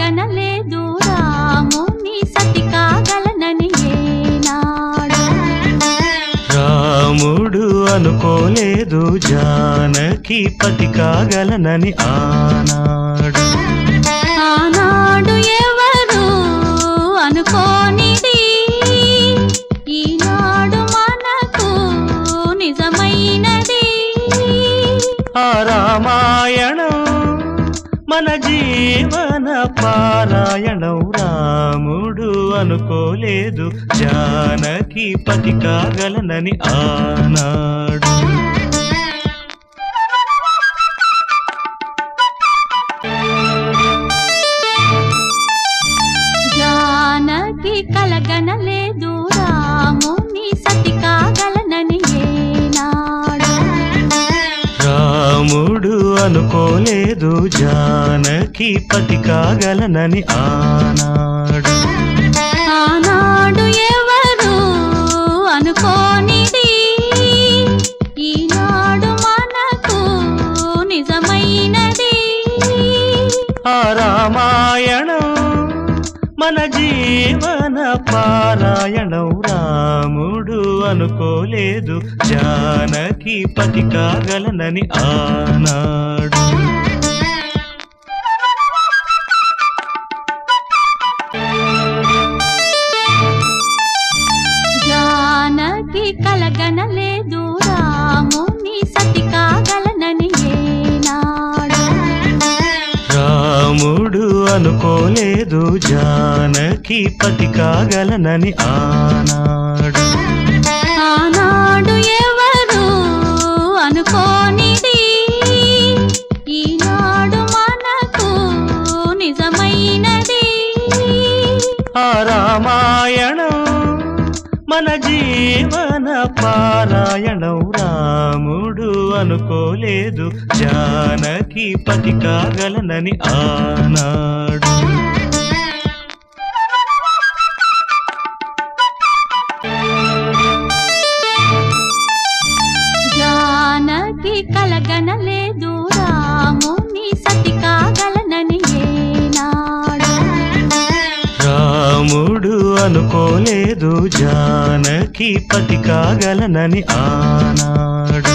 కలగనలేదు రాముని సతి కాగలనని ఏనాడు. రాముడు అనుకోలేదు జానకి పతి కాగలనని ఆనాడు. ఆనాడు ఎవరు అనుకోనిది ఈనాడు మనకు నిజమైనది. ఆ రామాయణం మన జీవన పారాయణం. రాముడు అనుకోలేదు జానకి పతి కాగలనని ఆనాడు. జానకి కలగనలేదు రాముని సతి కాగలనని ఏనాడు. రాముడు అనుకోలేదు జానకి పతి కాగలనని ఆనాడు. ఆనాడు ఎవరు అనుకోనిది ఈనాడు మనకు నిజమైనది. ఆ రామాయణం మన జీవన పారాయణం. రాముడు అనుకోలేదు జానకి పతి కాగలనని ఆనాడు. జానకి కలగనలేదు రాముని సతి కాగలనని ఏనాడు. రాముడు అనుకోలేదు జానకి పతి కాగలనని ఆనాడు. ఆనాడు ఎవరు అనుకోనిది ఈనాడు మనకు నిజమైనది. ఆ రామాయణం మన జీవన పారాయణం. రాముడు అనుకోలేదు జానకి పతి కాగలనని ఏనాడు. ఆనాడు ఎవరు అనుకోనిది ఈనాడు మనకు నిజమైనది. ఆ రామాయణం మన జీవన పారాయణం. రాముడు అనుకోలేదు జానకి పతి కాగలనని ఆనాడు. ఆనాడు ఎవరు అనుకోనిది ఈనాడు మనకు నిజమైనది. ఆ రామాయణం మన జీవన పారాయణం. రాముడు అనుకోలేదు జానకి పతి కాగలనని ఆనాడు. జానకి కలగనలేదు రాముని సతి కాగలనని ఏనాడు. రాముడు అనుకోలేదు జానకి పతి కాగలనని ఆనాడు.